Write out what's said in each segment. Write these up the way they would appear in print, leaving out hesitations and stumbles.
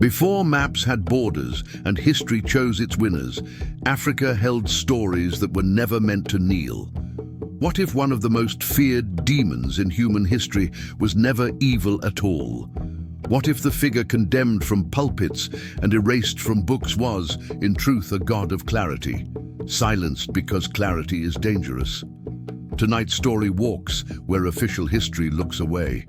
Before maps had borders and history chose its winners, Africa held stories that were never meant to kneel. What if one of the most feared demons in human history was never evil at all? What if the figure condemned from pulpits and erased from books was, in truth, a god of clarity, silenced because clarity is dangerous? Tonight's story walks where official history looks away.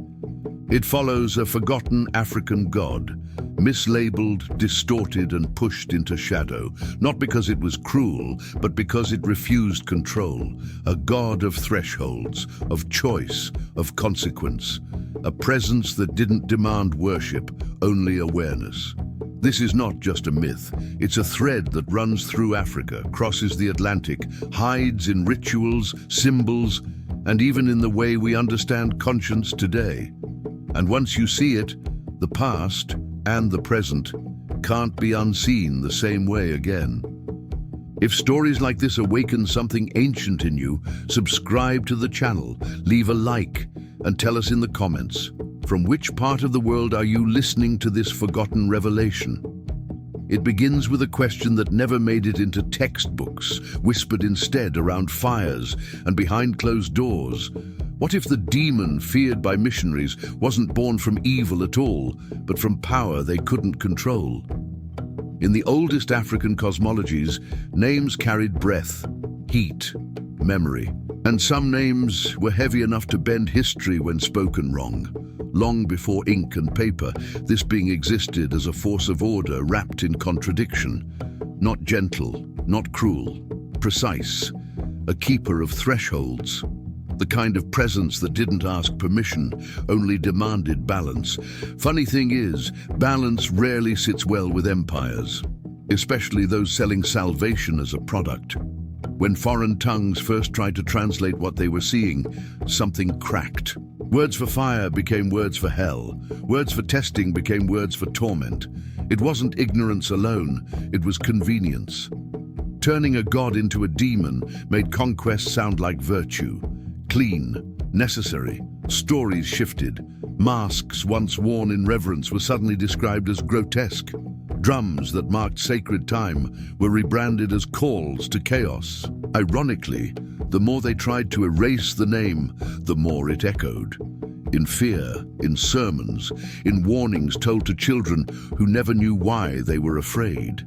It follows a forgotten African god, mislabeled, distorted and pushed into shadow, not because it was cruel, but because it refused control. A god of thresholds, of choice, of consequence. A presence that didn't demand worship, only awareness. This is not just a myth. It's a thread that runs through Africa, crosses the Atlantic, hides in rituals, symbols, and even in the way we understand conscience today. And once you see it, the past and the present can't be unseen the same way again. If stories like this awaken something ancient in you, subscribe to the channel, leave a like, and tell us in the comments, from which part of the world are you listening to this forgotten revelation? It begins with a question that never made it into textbooks, whispered instead around fires and behind closed doors. What if the demon feared by missionaries wasn't born from evil at all, but from power they couldn't control? In the oldest African cosmologies, names carried breath, heat, memory. And some names were heavy enough to bend history when spoken wrong. Long before ink and paper, this being existed as a force of order wrapped in contradiction. Not gentle, not cruel, precise. A keeper of thresholds. The kind of presence that didn't ask permission, only demanded balance. Funny thing is, balance rarely sits well with empires, especially those selling salvation as a product. When foreign tongues first tried to translate what they were seeing, something cracked. Words for fire became words for hell. Words for testing became words for torment. It wasn't ignorance alone, it was convenience. Turning a god into a demon made conquest sound like virtue. Clean, necessary. Stories shifted. Masks once worn in reverence were suddenly described as grotesque. Drums that marked sacred time were rebranded as calls to chaos. Ironically, the more they tried to erase the name, the more it echoed. In fear, in sermons, in warnings told to children who never knew why they were afraid.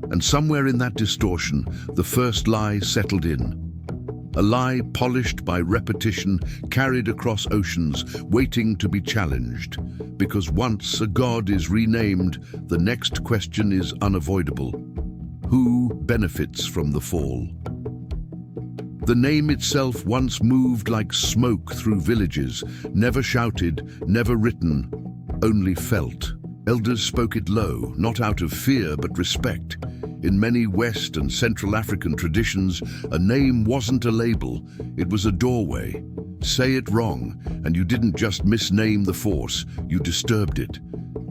And somewhere in that distortion, the first lie settled in. A lie polished by repetition, carried across oceans, waiting to be challenged. Because once a god is renamed, the next question is unavoidable. Who benefits from the fall? The name itself once moved like smoke through villages, never shouted, never written, only felt. Elders spoke it low, not out of fear but respect. In many West and Central African traditions, a name wasn't a label, it was a doorway. Say it wrong, and you didn't just misname the force, you disturbed it.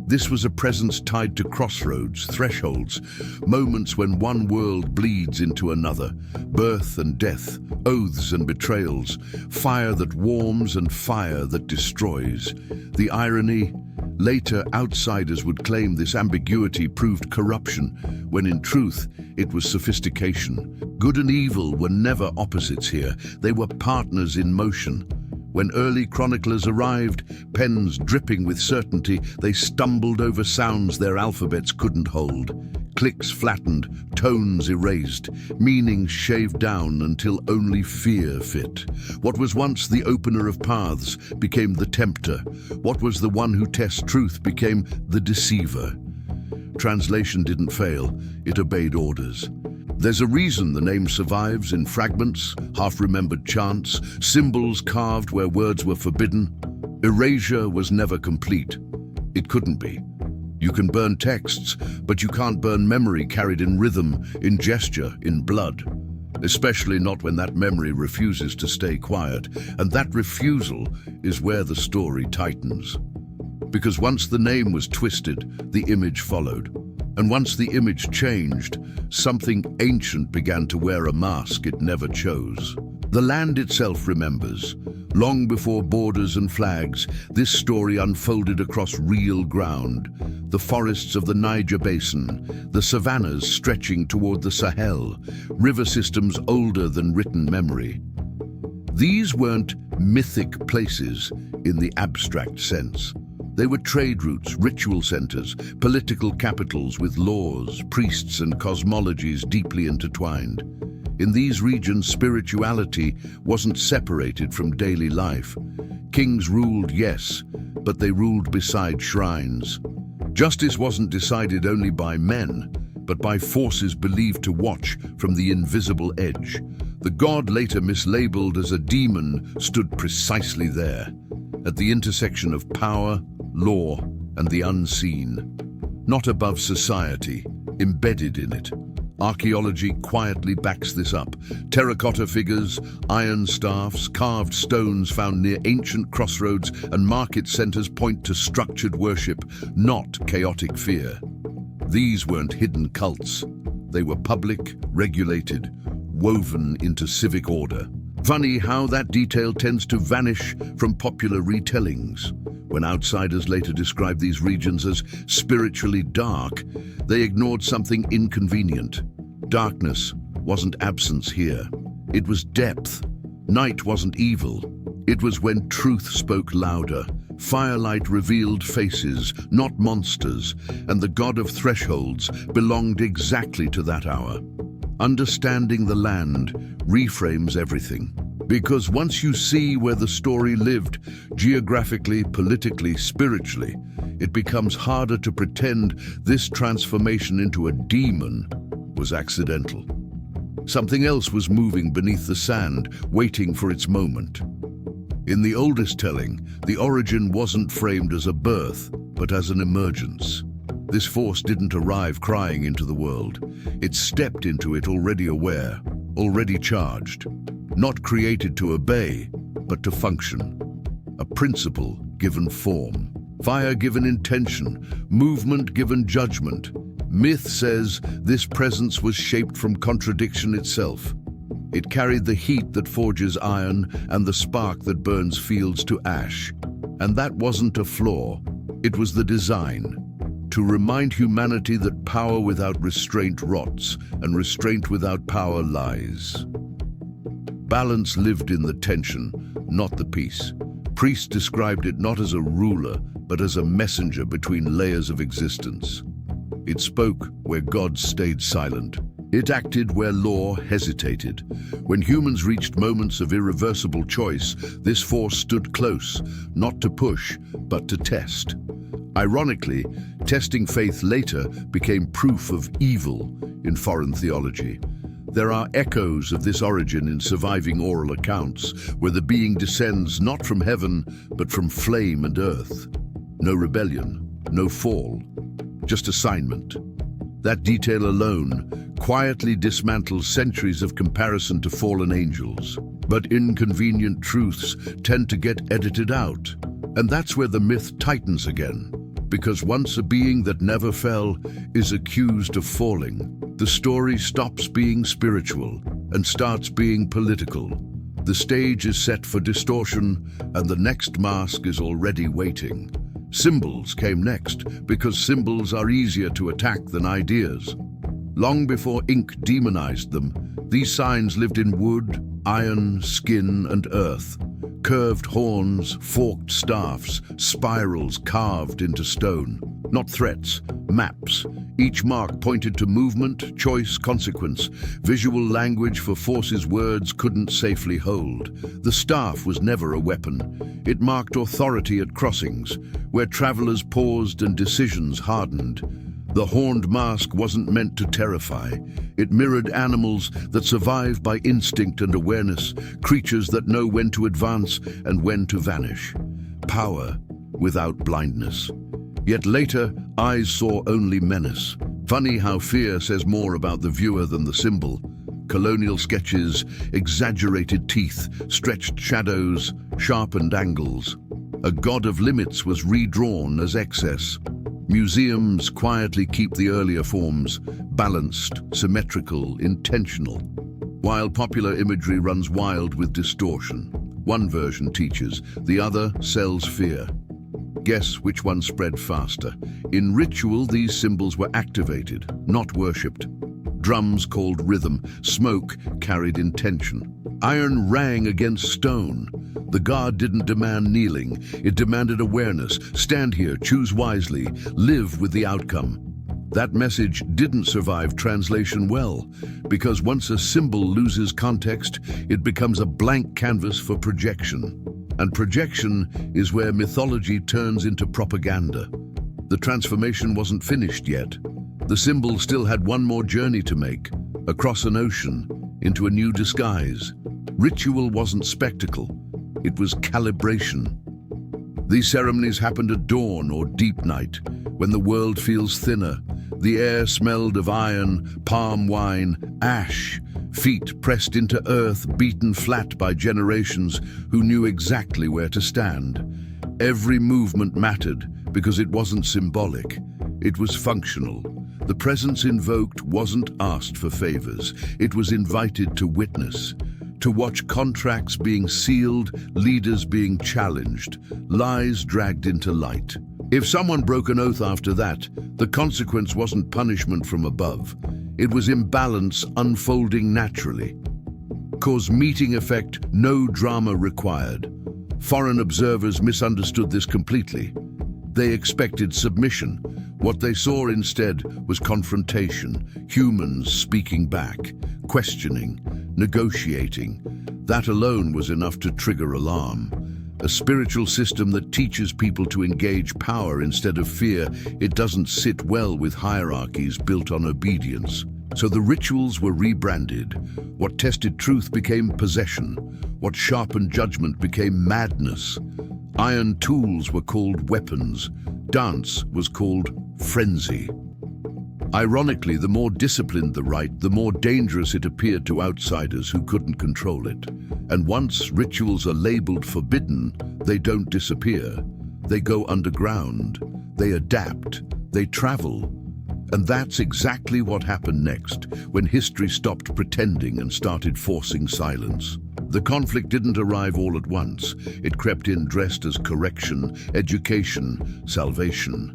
This was a presence tied to crossroads, thresholds, moments when one world bleeds into another. Birth and death, oaths and betrayals, fire that warms and fire that destroys. The irony? Later, outsiders would claim this ambiguity proved corruption, when in truth, it was sophistication. Good and evil were never opposites here, they were partners in motion. When early chroniclers arrived, pens dripping with certainty, they stumbled over sounds their alphabets couldn't hold. Clicks flattened, tones erased, meanings shaved down until only fear fit. What was once the opener of paths became the tempter. What was the one who tests truth became the deceiver. Translation didn't fail, it obeyed orders. There's a reason the name survives in fragments, half-remembered chants, symbols carved where words were forbidden. Erasure was never complete. It couldn't be. You can burn texts, but you can't burn memory carried in rhythm, in gesture, in blood. Especially not when that memory refuses to stay quiet. And that refusal is where the story tightens. Because once the name was twisted, the image followed. And once the image changed, something ancient began to wear a mask it never chose. The land itself remembers. Long before borders and flags, this story unfolded across real ground. The forests of the Niger Basin, the savannas stretching toward the Sahel, river systems older than written memory. These weren't mythic places in the abstract sense. They were trade routes, ritual centers, political capitals with laws, priests, and cosmologies deeply intertwined. In these regions, spirituality wasn't separated from daily life. Kings ruled, yes, but they ruled beside shrines. Justice wasn't decided only by men, but by forces believed to watch from the invisible edge. The god, later mislabeled as a demon, stood precisely there, at the intersection of power, law, and the unseen. Not above society, embedded in it. Archaeology quietly backs this up. Terracotta figures, iron staffs, carved stones found near ancient crossroads and market centers point to structured worship, not chaotic fear. These weren't hidden cults. They were public, regulated, woven into civic order. Funny how that detail tends to vanish from popular retellings. When outsiders later described these regions as spiritually dark, they ignored something inconvenient. Darkness wasn't absence here. It was depth. Night wasn't evil. It was when truth spoke louder. Firelight revealed faces, not monsters, and the god of thresholds belonged exactly to that hour. Understanding the land reframes everything. Because once you see where the story lived, geographically, politically, spiritually, it becomes harder to pretend this transformation into a demon was accidental. Something else was moving beneath the sand, waiting for its moment. In the oldest telling, the origin wasn't framed as a birth, but as an emergence. This force didn't arrive crying into the world. It stepped into it already aware, already charged. Not created to obey, but to function. A principle given form. Fire given intention. Movement given judgment. Myth says this presence was shaped from contradiction itself. It carried the heat that forges iron and the spark that burns fields to ash. And that wasn't a flaw. It was the design. To remind humanity that power without restraint rots, and restraint without power lies. Balance lived in the tension, not the peace. Priests described it not as a ruler, but as a messenger between layers of existence. It spoke where gods stayed silent. It acted where law hesitated. When humans reached moments of irreversible choice, this force stood close, not to push, but to test. Ironically, testing faith later became proof of evil in foreign theology. There are echoes of this origin in surviving oral accounts, where the being descends not from heaven, but from flame and earth. No rebellion, no fall, just assignment. That detail alone quietly dismantles centuries of comparison to fallen angels. But inconvenient truths tend to get edited out. And that's where the myth tightens again. Because once a being that never fell is accused of falling, the story stops being spiritual and starts being political. The stage is set for distortion, and the next mask is already waiting. Symbols came next, because symbols are easier to attack than ideas. Long before ink demonized them, these signs lived in wood, iron, skin, and earth. Curved horns, forked staffs, spirals carved into stone. Not threats, maps. Each mark pointed to movement, choice, consequence. Visual language for forces words couldn't safely hold. The staff was never a weapon. It marked authority at crossings, where travelers paused and decisions hardened. The horned mask wasn't meant to terrify. It mirrored animals that survive by instinct and awareness, creatures that know when to advance and when to vanish. Power without blindness. Yet later, eyes saw only menace. Funny how fear says more about the viewer than the symbol. Colonial sketches, exaggerated teeth, stretched shadows, sharpened angles. A god of limits was redrawn as excess. Museums quietly keep the earlier forms, balanced, symmetrical, intentional, while popular imagery runs wild with distortion. One version teaches, the other sells fear. Guess which one spread faster? In ritual, these symbols were activated, not worshipped. Drums called rhythm, smoke carried intention. Iron rang against stone. The god didn't demand kneeling, it demanded awareness. Stand here, choose wisely, live with the outcome. That message didn't survive translation well, because once a symbol loses context, it becomes a blank canvas for projection. And projection is where mythology turns into propaganda. The transformation wasn't finished yet. The symbol still had one more journey to make, across an ocean, into a new disguise. Ritual wasn't spectacle, it was calibration. These ceremonies happened at dawn or deep night, when the world feels thinner. The air smelled of iron, palm wine, ash, feet pressed into earth, beaten flat by generations who knew exactly where to stand. Every movement mattered because it wasn't symbolic, it was functional. The presence invoked wasn't asked for favors, it was invited to witness, to watch contracts being sealed, leaders being challenged, lies dragged into light. If someone broke an oath after that, the consequence wasn't punishment from above. It was imbalance unfolding naturally. Cause meeting effect, no drama required. Foreign observers misunderstood this completely. They expected submission. What they saw instead was confrontation, humans speaking back, questioning, negotiating. That alone was enough to trigger alarm. A spiritual system that teaches people to engage power instead of fear, it doesn't sit well with hierarchies built on obedience. So the rituals were rebranded. What tested truth became possession. What sharpened judgment became madness. Iron tools were called weapons. Dance was called frenzy. Ironically, the more disciplined the rite, the more dangerous it appeared to outsiders who couldn't control it. And once rituals are labeled forbidden, they don't disappear. They go underground. They adapt. They travel. And that's exactly what happened next, when history stopped pretending and started forcing silence. The conflict didn't arrive all at once. It crept in dressed as correction, education, salvation.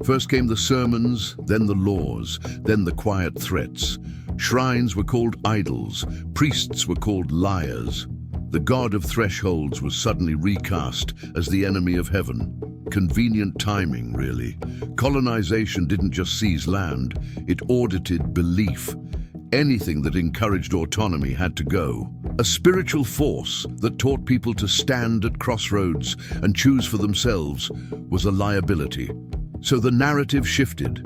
First came the sermons, then the laws, then the quiet threats. Shrines were called idols, priests were called liars. The god of thresholds was suddenly recast as the enemy of heaven. Convenient timing, really. Colonization didn't just seize land, it audited belief. Anything that encouraged autonomy had to go. A spiritual force that taught people to stand at crossroads and choose for themselves was a liability. So the narrative shifted.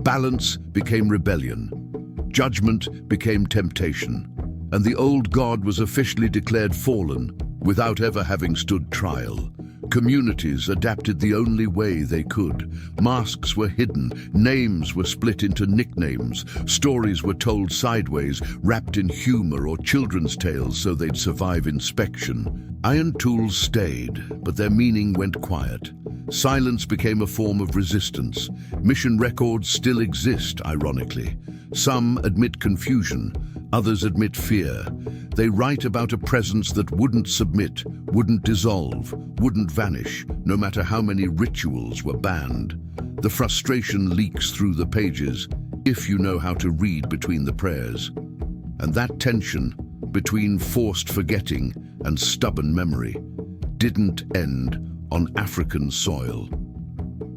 Balance became rebellion. Judgment became temptation. And the old god was officially declared fallen without ever having stood trial. Communities adapted the only way they could. Masks were hidden, names were split into nicknames, stories were told sideways, wrapped in humor or children's tales so they'd survive inspection. Iron tools stayed, but their meaning went quiet. Silence became a form of resistance. Mission records still exist, ironically. Some admit confusion, others admit fear. They write about a presence that wouldn't submit, wouldn't dissolve, wouldn't vanish, no matter how many rituals were banned. The frustration leaks through the pages, if you know how to read between the prayers. And that tension, between forced forgetting and stubborn memory, didn't end on African soil.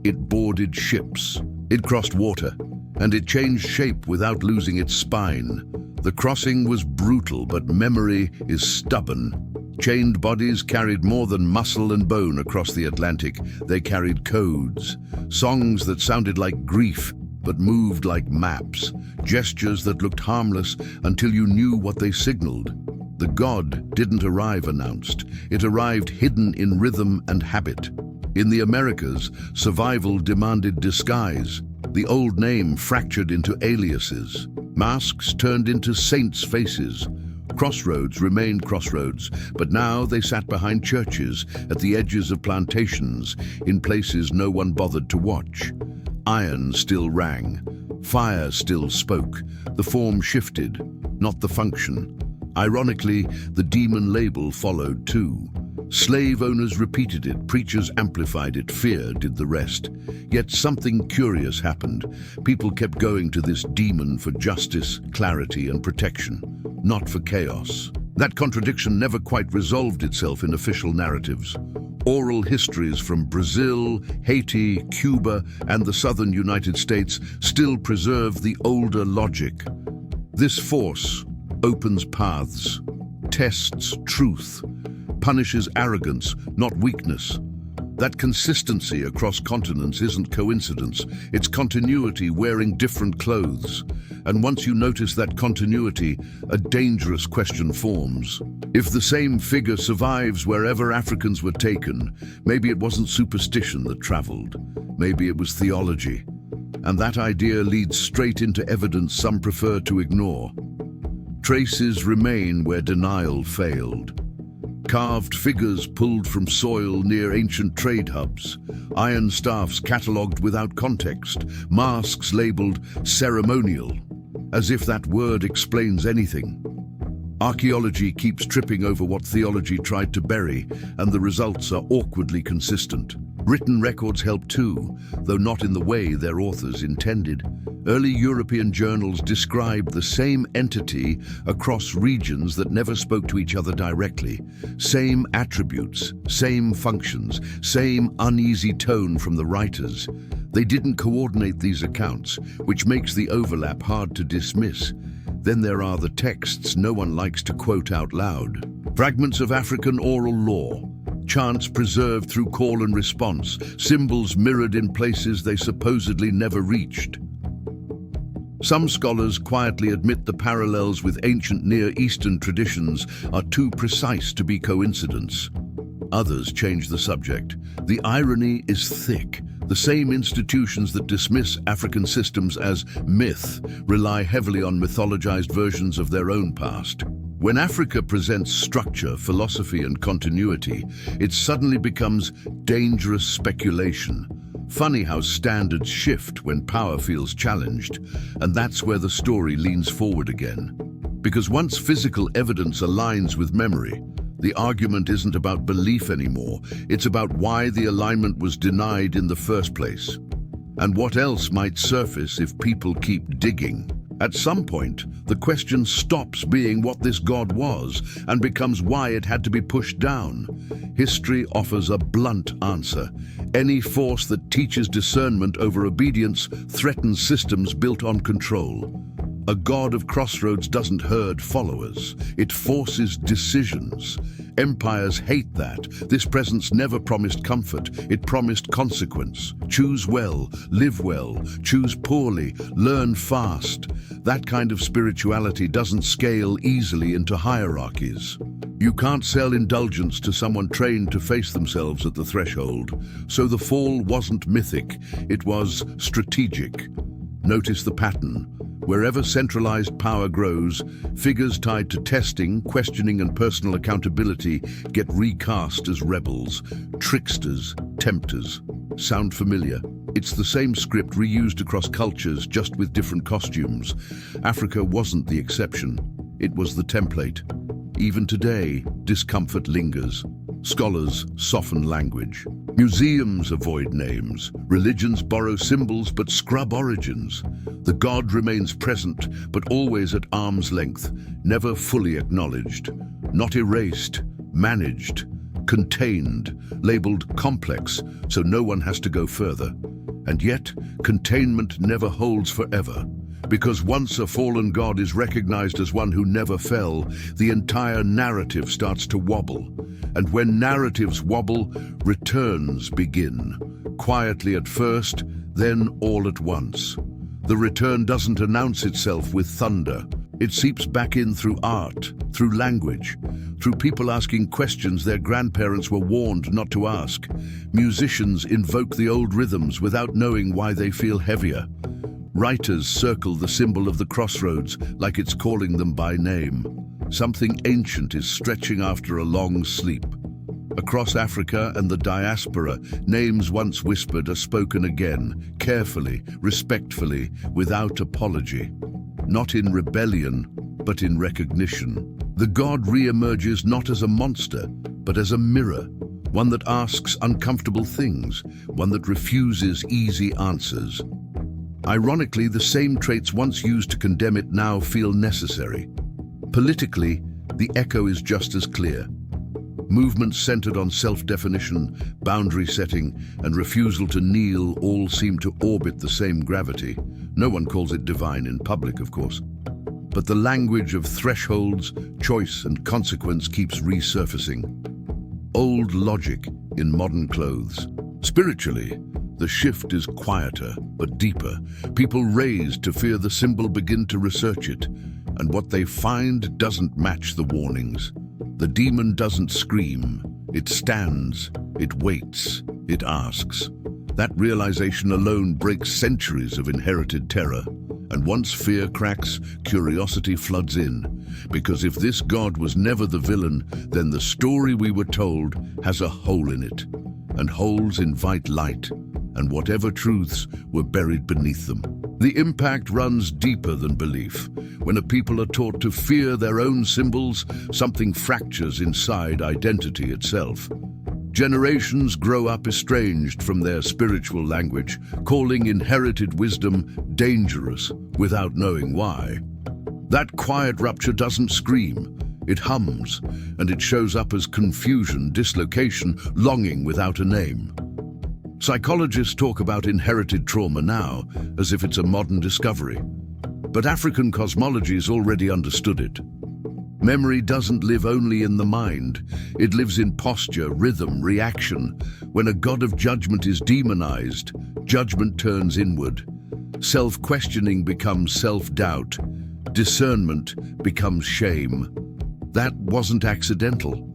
It boarded ships, it crossed water, and it changed shape without losing its spine. The crossing was brutal, but memory is stubborn. Chained bodies carried more than muscle and bone across the Atlantic. They carried codes, songs that sounded like grief, but moved like maps, gestures that looked harmless until you knew what they signaled. The god didn't arrive announced. It arrived hidden in rhythm and habit. In the Americas, survival demanded disguise. The old name fractured into aliases. Masks turned into saints' faces. Crossroads remained crossroads, but now they sat behind churches, at the edges of plantations, in places no one bothered to watch. Iron still rang. Fire still spoke. The form shifted, not the function. Ironically, the demon label followed too. Slave owners repeated it, preachers amplified it, fear did the rest. Yet something curious happened. People kept going to this demon for justice, clarity, and protection, not for chaos. That contradiction never quite resolved itself in official narratives. Oral histories from Brazil, Haiti, Cuba, and the southern United States still preserve the older logic. This force opens paths, tests truth, punishes arrogance, not weakness. That consistency across continents isn't coincidence, it's continuity wearing different clothes. And once you notice that continuity, a dangerous question forms. If the same figure survives wherever Africans were taken, maybe it wasn't superstition that traveled, maybe it was theology. And that idea leads straight into evidence some prefer to ignore. Traces remain where denial failed. Carved figures pulled from soil near ancient trade hubs, iron staffs catalogued without context, masks labeled ceremonial, as if that word explains anything. Archaeology keeps tripping over what theology tried to bury, and the results are awkwardly consistent. Written records help too, though not in the way their authors intended. Early European journals described the same entity across regions that never spoke to each other directly. Same attributes, same functions, same uneasy tone from the writers. They didn't coordinate these accounts, which makes the overlap hard to dismiss. Then there are the texts no one likes to quote out loud. Fragments of African oral law, chants preserved through call and response, symbols mirrored in places they supposedly never reached. Some scholars quietly admit the parallels with ancient Near Eastern traditions are too precise to be coincidence. Others change the subject. The irony is thick. The same institutions that dismiss African systems as myth rely heavily on mythologized versions of their own past. When Africa presents structure, philosophy, and continuity, it suddenly becomes dangerous speculation. Funny how standards shift when power feels challenged, and that's where the story leans forward again. Because once physical evidence aligns with memory, the argument isn't about belief anymore, it's about why the alignment was denied in the first place. And what else might surface if people keep digging? At some point, the question stops being what this God was and becomes why it had to be pushed down. History offers a blunt answer. Any force that teaches discernment over obedience threatens systems built on control. A God of crossroads doesn't herd followers, it forces decisions. Empires hate that. This presence never promised comfort, it promised consequence. Choose well, live well, choose poorly, learn fast. That kind of spirituality doesn't scale easily into hierarchies. You can't sell indulgence to someone trained to face themselves at the threshold. So the fall wasn't mythic, it was strategic. Notice the pattern. Wherever centralized power grows, figures tied to testing, questioning, and personal accountability get recast as rebels, tricksters, tempters. Sound familiar? It's the same script reused across cultures, just with different costumes. Africa wasn't the exception. It was the template. Even today, discomfort lingers. Scholars soften language. Museums avoid names. Religions borrow symbols but scrub origins. The God remains present, but always at arm's length, never fully acknowledged. Not erased, managed, contained, labeled complex, so no one has to go further. And yet, containment never holds forever. Because once a fallen God is recognized as one who never fell, the entire narrative starts to wobble. And when narratives wobble, returns begin. Quietly at first, then all at once. The return doesn't announce itself with thunder. It seeps back in through art, through language, through people asking questions their grandparents were warned not to ask. Musicians invoke the old rhythms without knowing why they feel heavier. Writers circle the symbol of the crossroads like it's calling them by name. Something ancient is stretching after a long sleep. Across Africa and the diaspora, names once whispered are spoken again, carefully, respectfully, without apology. Not in rebellion, but in recognition. The god re-emerges not as a monster, but as a mirror, one that asks uncomfortable things, one that refuses easy answers. Ironically, the same traits once used to condemn it now feel necessary. Politically, the echo is just as clear. Movements centered on self-definition, boundary setting, and refusal to kneel all seem to orbit the same gravity. No one calls it divine in public, of course. But the language of thresholds, choice, and consequence keeps resurfacing. Old logic in modern clothes. Spiritually, the shift is quieter but deeper. People raised to fear the symbol begin to research it, and what they find doesn't match the warnings. The demon doesn't scream. It stands, it waits, it asks. That realization alone breaks centuries of inherited terror. And once fear cracks, curiosity floods in. Because if this god was never the villain, then the story we were told has a hole in it. And holes invite light, and whatever truths were buried beneath them. The impact runs deeper than belief. When a people are taught to fear their own symbols, something fractures inside identity itself. Generations grow up estranged from their spiritual language, calling inherited wisdom dangerous without knowing why. That quiet rupture doesn't scream. It hums, and it shows up as confusion, dislocation, longing without a name. Psychologists talk about inherited trauma now, as if it's a modern discovery. But African cosmology's already understood it. Memory doesn't live only in the mind. It lives in posture, rhythm, reaction. When a god of judgment is demonized, judgment turns inward. Self-questioning becomes self-doubt. Discernment becomes shame. That wasn't accidental.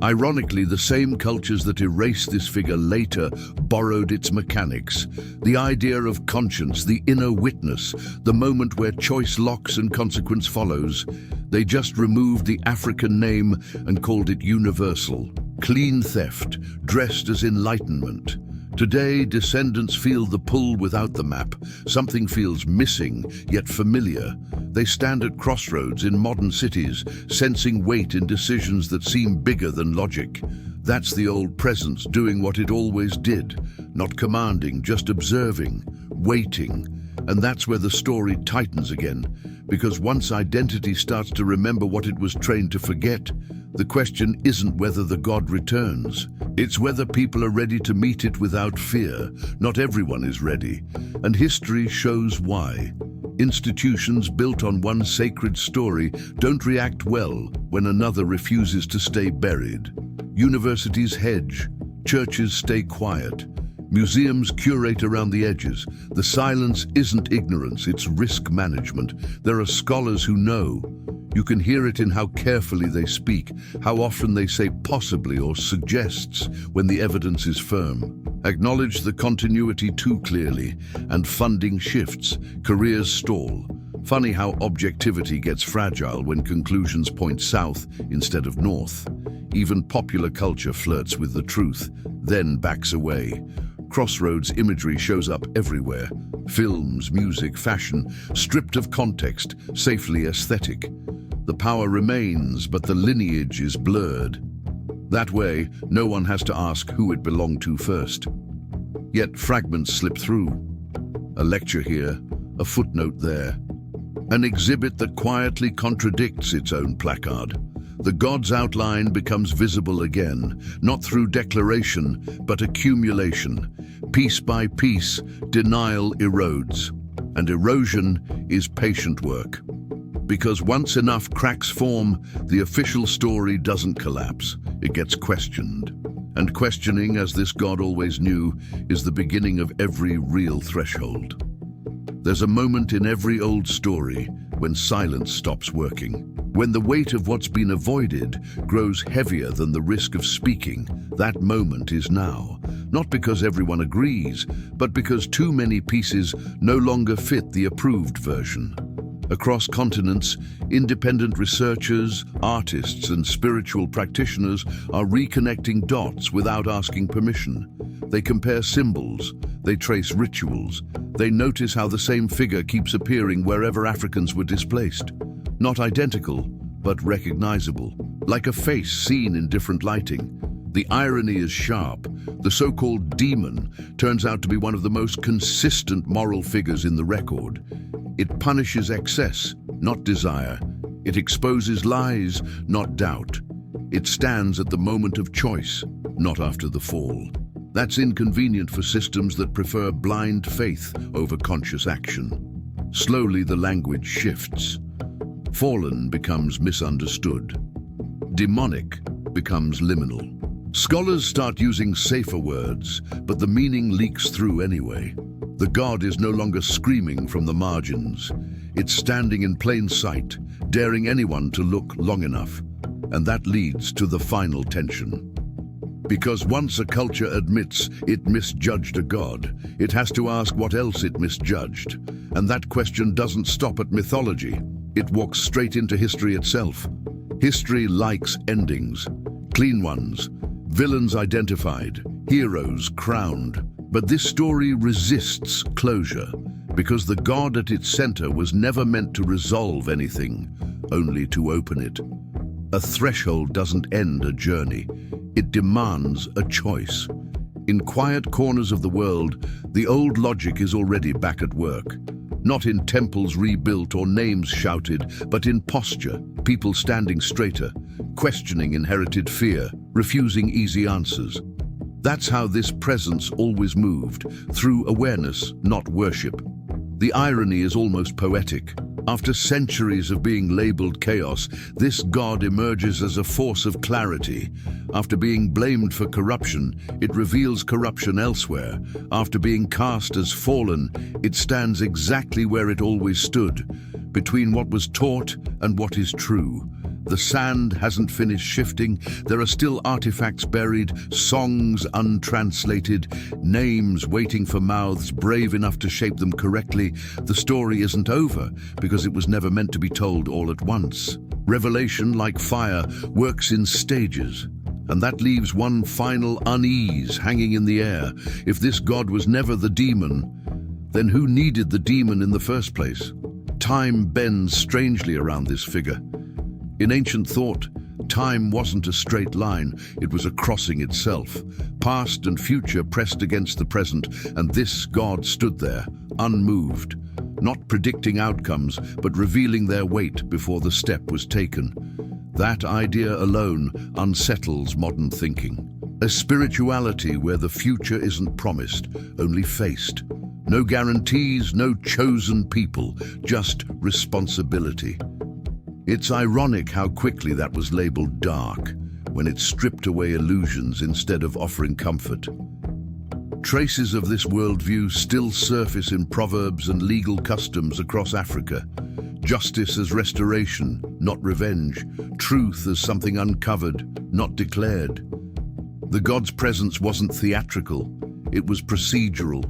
Ironically, the same cultures that erased this figure later borrowed its mechanics. The idea of conscience, the inner witness, the moment where choice locks and consequence follows. They just removed the African name and called it universal. Clean theft, dressed as enlightenment. Today, descendants feel the pull without the map. Something feels missing, yet familiar. They stand at crossroads in modern cities, sensing weight in decisions that seem bigger than logic. That's the old presence doing what it always did, not commanding, just observing, waiting. And that's where the story tightens again, because once identity starts to remember what it was trained to forget, the question isn't whether the god returns. It's whether people are ready to meet it without fear. Not everyone is ready, and history shows why. Institutions built on one sacred story don't react well when another refuses to stay buried. Universities hedge, churches stay quiet, museums curate around the edges. The silence isn't ignorance, it's risk management. There are scholars who know. You can hear it in how carefully they speak, how often they say possibly or suggests when the evidence is firm. Acknowledge the continuity too clearly, and funding shifts, careers stall. Funny how objectivity gets fragile when conclusions point south instead of north. Even popular culture flirts with the truth, then backs away. Crossroads imagery shows up everywhere. Films, music, fashion, stripped of context, safely aesthetic. The power remains, but the lineage is blurred. That way, no one has to ask who it belonged to first. Yet fragments slip through. A lecture here, a footnote there. An exhibit that quietly contradicts its own placard. The god's outline becomes visible again, not through declaration, but accumulation. Piece by piece, denial erodes. And erosion is patient work. Because once enough cracks form, the official story doesn't collapse. It gets questioned. And questioning, as this god always knew, is the beginning of every real threshold. There's a moment in every old story when silence stops working. When the weight of what's been avoided grows heavier than the risk of speaking, that moment is now. Not because everyone agrees, but because too many pieces no longer fit the approved version. Across continents, independent researchers, artists, and spiritual practitioners are reconnecting dots without asking permission. They compare symbols, they trace rituals, they notice how the same figure keeps appearing wherever Africans were displaced. Not identical, but recognizable, like a face seen in different lighting. The irony is sharp. The so-called demon turns out to be one of the most consistent moral figures in the record. It punishes excess, not desire. It exposes lies, not doubt. It stands at the moment of choice, not after the fall. That's inconvenient for systems that prefer blind faith over conscious action. Slowly the language shifts. Fallen becomes misunderstood. Demonic becomes liminal. Scholars start using safer words, but the meaning leaks through anyway. The god is no longer screaming from the margins. It's standing in plain sight, daring anyone to look long enough. And that leads to the final tension. Because once a culture admits it misjudged a god, it has to ask what else it misjudged. And that question doesn't stop at mythology. It walks straight into history itself. History likes endings, clean ones, villains identified, heroes crowned. But this story resists closure, because the god at its center was never meant to resolve anything, only to open it. A threshold doesn't end a journey. It demands a choice. In quiet corners of the world, the old logic is already back at work. Not in temples rebuilt or names shouted, but in posture, people standing straighter, questioning inherited fear, refusing easy answers. That's how this presence always moved, through awareness, not worship. The irony is almost poetic. After centuries of being labeled chaos, this god emerges as a force of clarity. After being blamed for corruption, it reveals corruption elsewhere. After being cast as fallen, it stands exactly where it always stood, between what was taught and what is true. The sand hasn't finished shifting. There are still artifacts buried, songs untranslated, names waiting for mouths brave enough to shape them correctly. The story isn't over because it was never meant to be told all at once. Revelation, like fire, works in stages. And that leaves one final unease hanging in the air. If this god was never the demon, then who needed the demon in the first place? Time bends strangely around this figure. In ancient thought, time wasn't a straight line, it was a crossing itself. Past and future pressed against the present, and this god stood there, unmoved, not predicting outcomes, but revealing their weight before the step was taken. That idea alone unsettles modern thinking. A spirituality where the future isn't promised, only faced. No guarantees, no chosen people, just responsibility. It's ironic how quickly that was labeled dark, when it stripped away illusions instead of offering comfort. Traces of this worldview still surface in proverbs and legal customs across Africa. Justice as restoration, not revenge. Truth as something uncovered, not declared. The god's presence wasn't theatrical, it was procedural,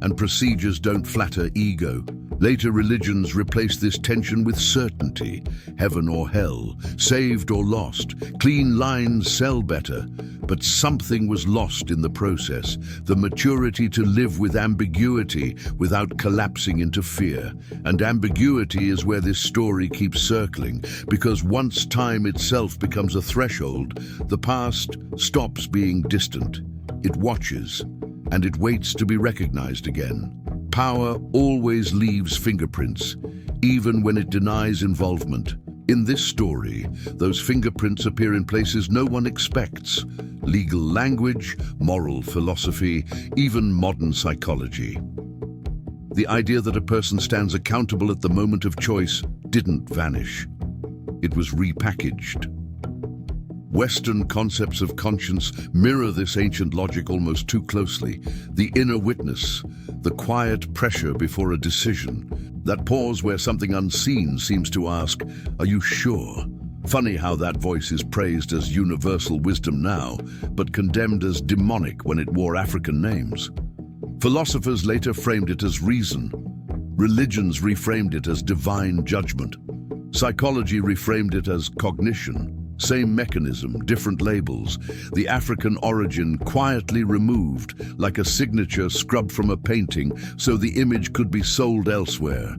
and procedures don't flatter ego. Later religions replaced this tension with certainty, heaven or hell, saved or lost. Clean lines sell better, but something was lost in the process, the maturity to live with ambiguity without collapsing into fear. And ambiguity is where this story keeps circling, because once time itself becomes a threshold, the past stops being distant. It watches, and it waits to be recognized again. Power always leaves fingerprints, even when it denies involvement. In this story, those fingerprints appear in places no one expects. Legal language, moral philosophy, even modern psychology. The idea that a person stands accountable at the moment of choice didn't vanish. It was repackaged. Western concepts of conscience mirror this ancient logic almost too closely. The inner witness, the quiet pressure before a decision, that pause where something unseen seems to ask, "Are you sure?" Funny how that voice is praised as universal wisdom now, but condemned as demonic when it wore African names. Philosophers later framed it as reason. Religions reframed it as divine judgment. Psychology reframed it as cognition. Same mechanism, different labels. The African origin quietly removed, like a signature scrubbed from a painting, so the image could be sold elsewhere.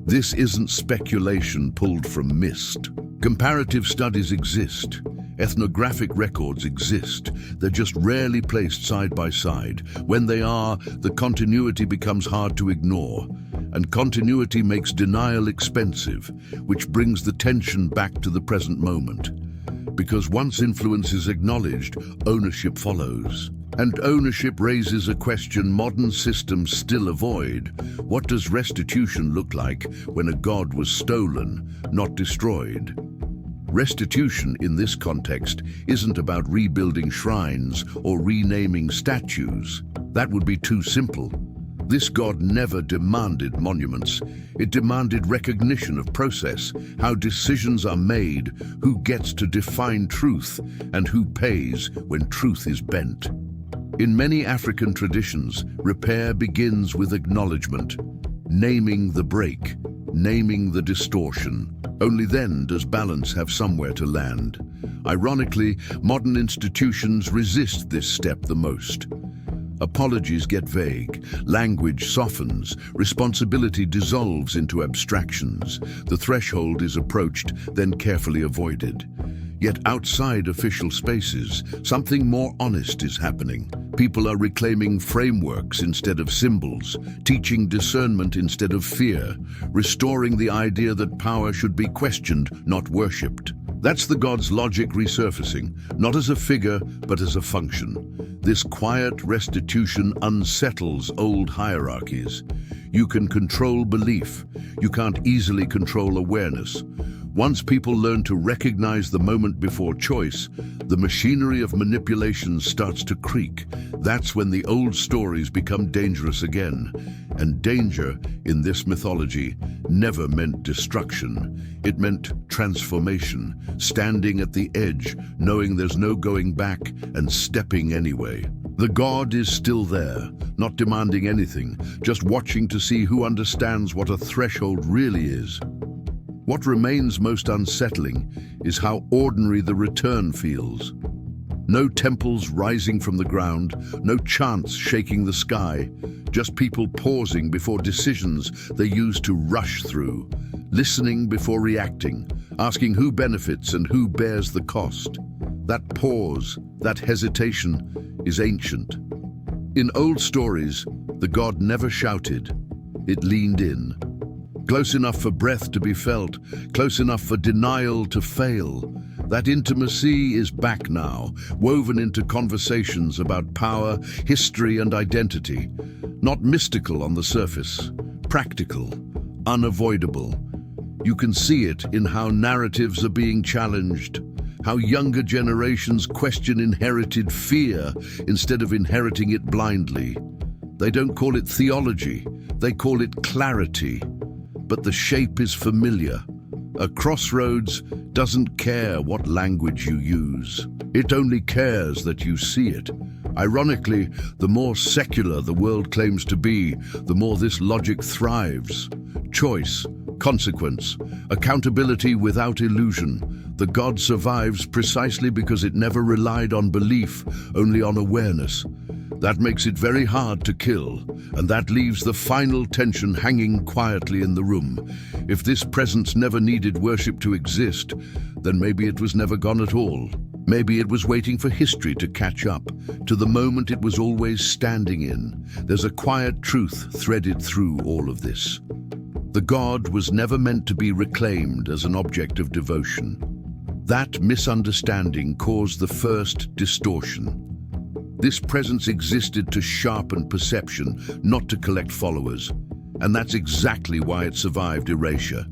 This isn't speculation pulled from mist. Comparative studies exist. Ethnographic records exist. They're just rarely placed side by side. When they are, the continuity becomes hard to ignore. And continuity makes denial expensive, which brings the tension back to the present moment. Because once influence is acknowledged, ownership follows. And ownership raises a question modern systems still avoid. What does restitution look like when a god was stolen, not destroyed? Restitution in this context isn't about rebuilding shrines or renaming statues. That would be too simple. This god never demanded monuments. It demanded recognition of process, how decisions are made, who gets to define truth, and who pays when truth is bent. In many African traditions, repair begins with acknowledgement, naming the break, naming the distortion. Only then does balance have somewhere to land. Ironically, modern institutions resist this step the most. Apologies get vague, language softens, responsibility dissolves into abstractions. The threshold is approached, then carefully avoided. Yet outside official spaces, something more honest is happening. People are reclaiming frameworks instead of symbols, teaching discernment instead of fear, restoring the idea that power should be questioned, not worshipped. That's the god's logic resurfacing, not as a figure, but as a function. This quiet restitution unsettles old hierarchies. You can control belief. You can't easily control awareness. Once people learn to recognize the moment before choice, the machinery of manipulation starts to creak. That's when the old stories become dangerous again. And danger, in this mythology, never meant destruction. It meant transformation, standing at the edge, knowing there's no going back, and stepping anyway. The god is still there, not demanding anything, just watching to see who understands what a threshold really is. What remains most unsettling is how ordinary the return feels. No temples rising from the ground, no chants shaking the sky, just people pausing before decisions they used to rush through, listening before reacting, asking who benefits and who bears the cost. That pause, that hesitation, is ancient. In old stories, the god never shouted, it leaned in. Close enough for breath to be felt, close enough for denial to fail. That intimacy is back now, woven into conversations about power, history, and identity. Not mystical on the surface, practical, unavoidable. You can see it in how narratives are being challenged, how younger generations question inherited fear instead of inheriting it blindly. They don't call it theology, they call it clarity. But the shape is familiar. A crossroads doesn't care what language you use. It only cares that you see it. Ironically, the more secular the world claims to be, the more this logic thrives. Choice, consequence, accountability without illusion. The god survives precisely because it never relied on belief, only on awareness. That makes it very hard to kill, and that leaves the final tension hanging quietly in the room. If this presence never needed worship to exist, then maybe it was never gone at all. Maybe it was waiting for history to catch up, to the moment it was always standing in. There's a quiet truth threaded through all of this. The god was never meant to be reclaimed as an object of devotion. That misunderstanding caused the first distortion. This presence existed to sharpen perception, not to collect followers. And that's exactly why it survived erasure.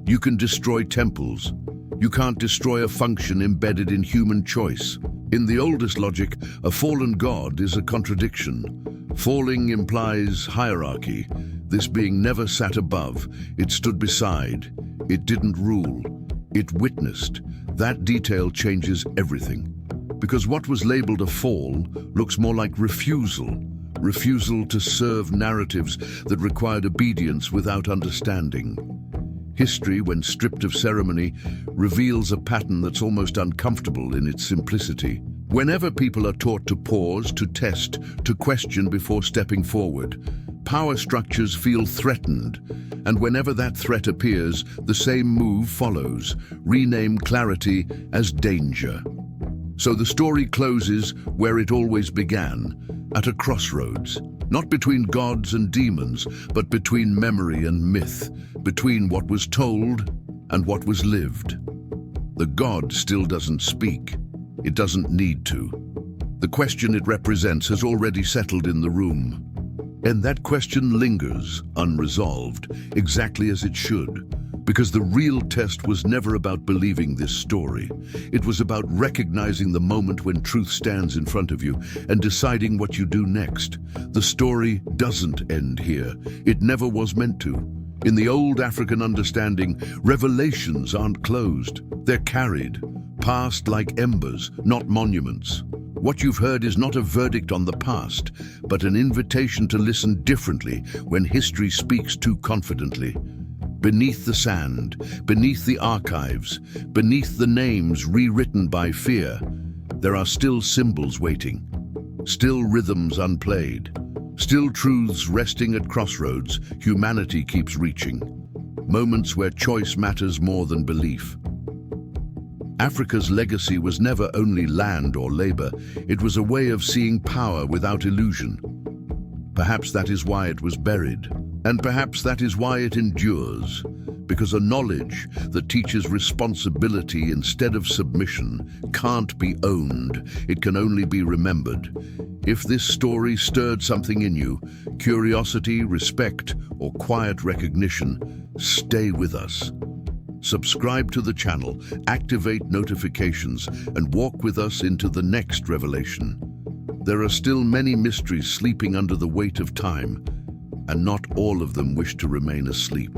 You can destroy temples. You can't destroy a function embedded in human choice. In the oldest logic, a fallen god is a contradiction. Falling implies hierarchy. This being never sat above, it stood beside. It didn't rule. It witnessed. That detail changes everything. Because what was labeled a fall looks more like refusal to serve narratives that required obedience without understanding. History, when stripped of ceremony, reveals a pattern that's almost uncomfortable in its simplicity. Whenever people are taught to pause, to test, to question before stepping forward, power structures feel threatened, and whenever that threat appears, the same move follows: rename clarity as danger. So the story closes where it always began, at a crossroads, not between gods and demons, but between memory and myth, between what was told and what was lived. The god still doesn't speak. It doesn't need to. The question it represents has already settled in the room. And that question lingers, unresolved, exactly as it should. Because the real test was never about believing this story. It was about recognizing the moment when truth stands in front of you and deciding what you do next. The story doesn't end here. It never was meant to. In the old African understanding, revelations aren't closed. They're carried, passed like embers, not monuments. What you've heard is not a verdict on the past, but an invitation to listen differently when history speaks too confidently. Beneath the sand, beneath the archives, beneath the names rewritten by fear, there are still symbols waiting, still rhythms unplayed, still truths resting at crossroads humanity keeps reaching, moments where choice matters more than belief. Africa's legacy was never only land or labor, it was a way of seeing power without illusion. Perhaps that is why it was buried. And perhaps that is why it endures, because a knowledge that teaches responsibility instead of submission can't be owned, it can only be remembered. If this story stirred something in you, curiosity, respect, or quiet recognition, stay with us. Subscribe to the channel, activate notifications, and walk with us into the next revelation. There are still many mysteries sleeping under the weight of time, and not all of them wish to remain asleep.